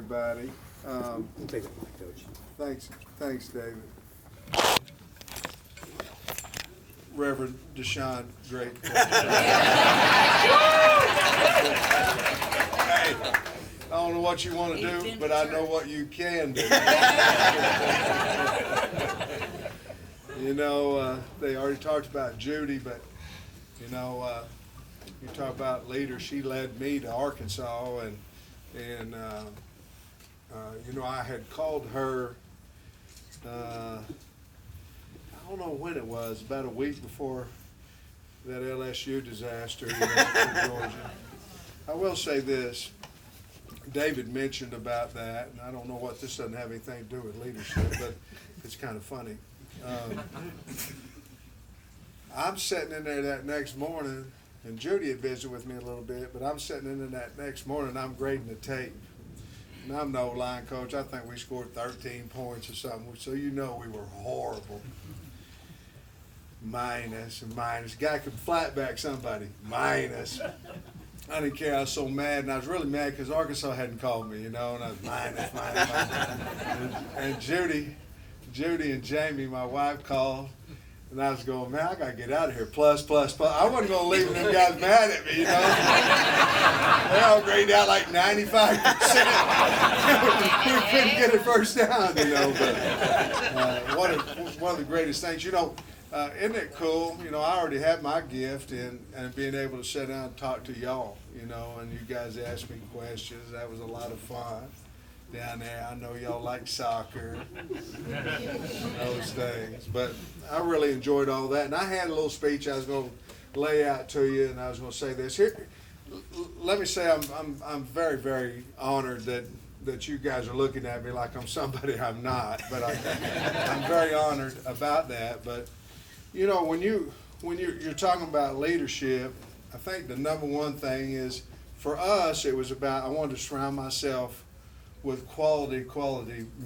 everybody. Take it, Coach. Thanks, David. Reverend Deshaun, great. Hey, I don't know what you want to do, but I know what you can do. They already talked about Judy, but you talk about leader. She led me to Arkansas, and I had called her. I don't know when it was, about a week before that LSU disaster in Georgia. I will say this. David mentioned about that, and I don't know what this doesn't have anything to do with leadership, but it's kind of funny. I'm sitting in there that next morning, and Judy had visited with me a little bit, but I'm sitting in there that next morning, I'm grading the tape. And I'm no line coach. I think we scored 13 points or something, so we were horrible. Minus. Guy could flat back somebody. Minus. I didn't care. I was so mad, and I was really mad because Arkansas hadn't called me, and I was minus. And Judy and Jamie, my wife, called, and I was going, man, I got to get out of here. Plus. I wasn't going to leave them guys mad at me, They all graded out like 95%. We couldn't get a first down, But one of the greatest things, isn't it cool? I already have my gift and being able to sit down and talk to y'all, and you guys ask me questions. That was a lot of fun down there. I know y'all like soccer, those things. But I really enjoyed all that. And I had a little speech I was going to lay out to you, and I was going to say this. Here, let me say I'm very, very honored that you guys are looking at me like I'm somebody I'm not. But I'm very honored about that. But when you're talking about leadership, I think the number one thing is, for us, it was about, I wanted to surround myself with quality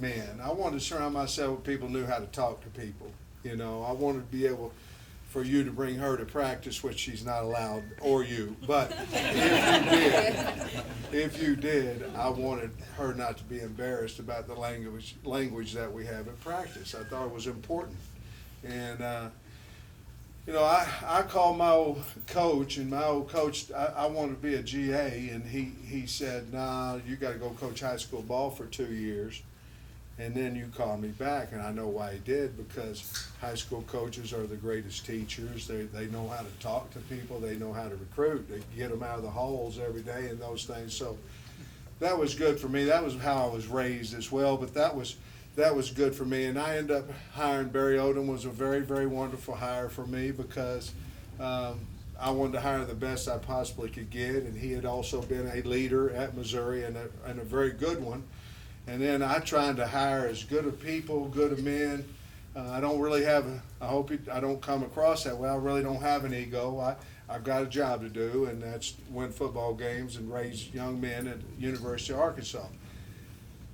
men. I wanted to surround myself with people who knew how to talk to people. I wanted to be able for you to bring her to practice, which she's not allowed, or you. But if you did, I wanted her not to be embarrassed about the language that we have at practice. I thought it was important. And I called my old coach, and my old coach, I wanted to be a GA, and he said, nah, you got to go coach high school ball for 2 years, and then you call me back. And I know why he did, because high school coaches are the greatest teachers. They know how to talk to people. They know how to recruit. They get them out of the halls every day and those things. So that was good for me. That was how I was raised as well, but that was good for me. And I ended up hiring Barry Odom. Was a very, very wonderful hire for me, because I wanted to hire the best I possibly could get, and he had also been a leader at Missouri, and a very good one. And then I tried to hire as good of people, good of men. I don't really have I hope I don't come across that way. I really don't have an ego. I've got a job to do, and that's win football games and raise young men at the University of Arkansas.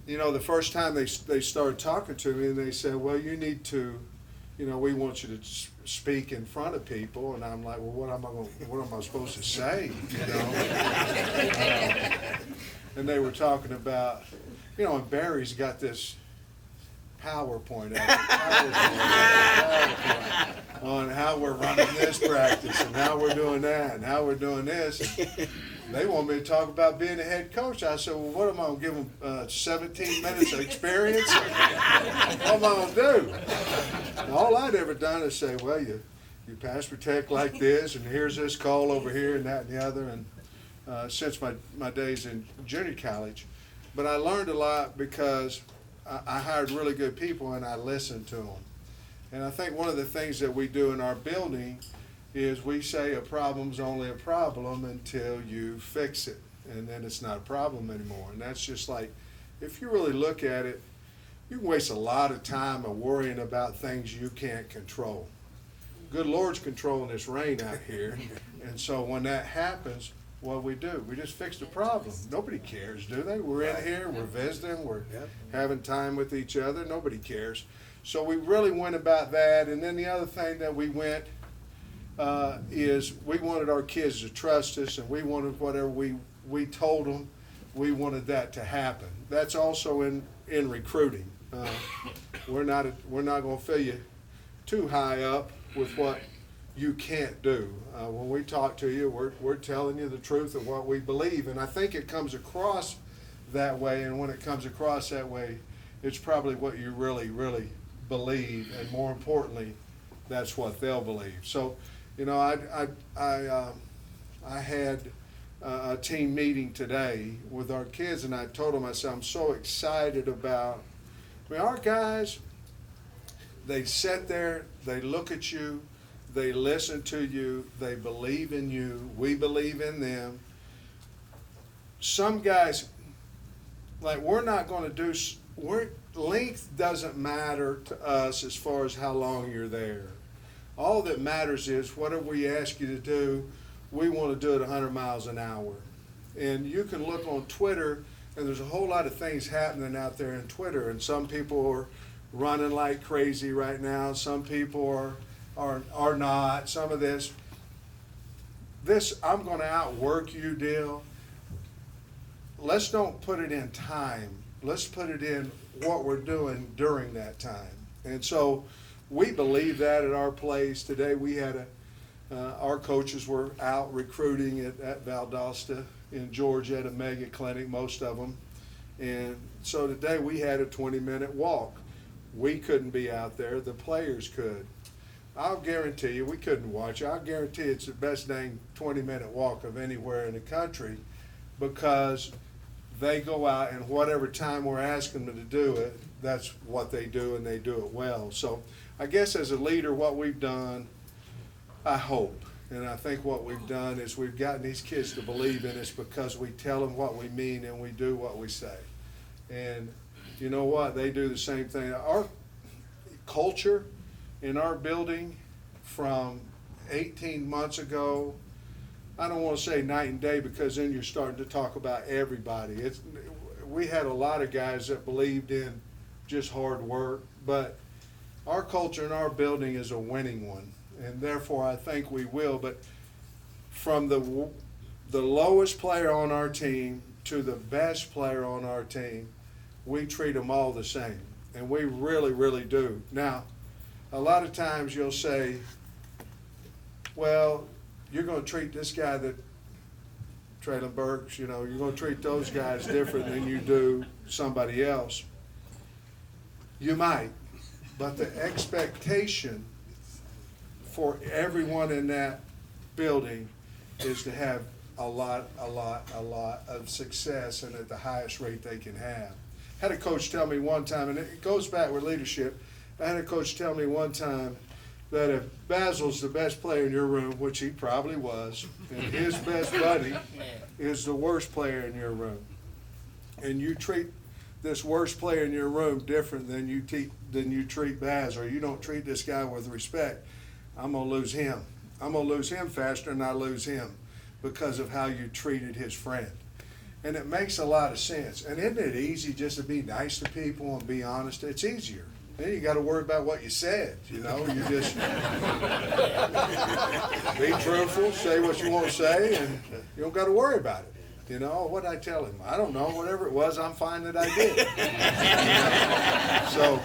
The first time they started talking to me, and they said, well, you need to, we want you to speak in front of people. And I'm like, well, what am I supposed to say? And they were talking about, and Barry's got this PowerPoint on how we're running this practice, and how we're doing that, and how we're doing this. They want me to talk about being a head coach. I said, well, what am I going to give them, 17 minutes of experience? What am I going to do? And all I'd ever done is say, well, you pass protect like this, and here's this call over here, and that and the other, and since my days in junior college. But I learned a lot because I hired really good people, and I listened to them. And I think one of the things that we do in our building is we say a problem's only a problem until you fix it, and then it's not a problem anymore. And that's just like, if you really look at it, you can waste a lot of time of worrying about things you can't control. Good Lord's controlling this rain out here, and so when that happens, what we do, we just fix the problem. Nobody cares, do they? We're in here, we're visiting, we're having time with each other. Nobody cares. So we really went about that. And then the other thing that we went is we wanted our kids to trust us, and we wanted whatever we told them we wanted that to happen. That's also in recruiting. We're not going to fill you too high up with what you can't do. When we talk to you, we're telling you the truth of what we believe, and I think it comes across that way. And when it comes across that way, it's probably what you really, really believe, and more importantly, that's what they'll believe. So, you know, I had a team meeting today with our kids, and I told them, I said, I'm so excited about. I mean, our guys, they sit there, they look at you, they listen to you, they believe in you, we believe in them. Some guys, like, we're not going to do, length doesn't matter to us as far as how long you're there. All that matters is whatever we ask you to do, we want to do it 100 miles an hour. And you can look on Twitter, and there's a whole lot of things happening out there in Twitter, and some people are running like crazy right now. Some people are not. Some of this I'm going to outwork you deal. Let's don't put it in time. Let's put it in what we're doing during that time. And so we believe that at our place. Today we had our coaches were out recruiting at Valdosta in Georgia at a mega clinic, most of them. And so today we had a 20-minute walk. We couldn't be out there. The players could. I'll guarantee you, we couldn't watch. I'll guarantee it's the best dang 20-minute walk of anywhere in the country, because they go out and whatever time we're asking them to do it, that's what they do, and they do it well. So I guess as a leader, what we've done, I hope, and I think what we've done is we've gotten these kids to believe in us because we tell them what we mean and we do what we say. And you know what? They do the same thing. Our culture in our building from 18 months ago, I don't want to say night and day, because then you're starting to talk about everybody. We had a lot of guys that believed in just hard work, but our culture in our building is a winning one, and therefore I think we will. But from the lowest player on our team to the best player on our team, we treat them all the same, and we really, really do. Now, a lot of times you'll say, well, you're going to treat this guy that, Traylon Burks, you know, you're going to treat those guys different than you do somebody else. You might, but the expectation for everyone in that building is to have a lot of success, and at the highest rate they can have. I had a coach tell me one time, and it goes back with leadership, I had a coach tell me one time that if Basil's the best player in your room, which he probably was, and his best buddy is the worst player in your room, and you treat this worst player in your room different than you treat Baz, or you don't treat this guy with respect, I'm going to lose him. I'm going to lose him faster than I lose him because of how you treated his friend. And it makes a lot of sense. And isn't it easy just to be nice to people and be honest? It's easier. Then you got to worry about what you said, you know. You just be truthful, say what you want to say, and you don't got to worry about it. You know, what did I tell him? I don't know. Whatever it was, I'm fine that I did. So,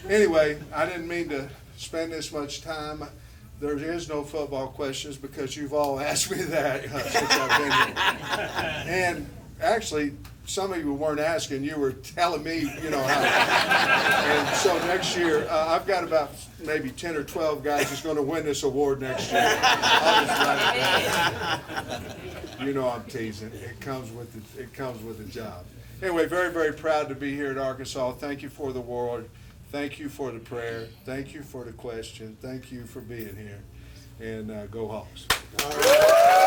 anyway, I didn't mean to spend this much time. There is no football questions because you've all asked me that since I've been here. And actually, some of you weren't asking, you were telling me, you know, how. And so next year, I've got about maybe 10 or 12 guys that's going to win this award next year. I'll just write it down. You know I'm teasing. It comes with the job. Anyway, very, very proud to be here at Arkansas. Thank you for the award. Thank you for the prayer. Thank you for the question. Thank you for being here. And go Hawks.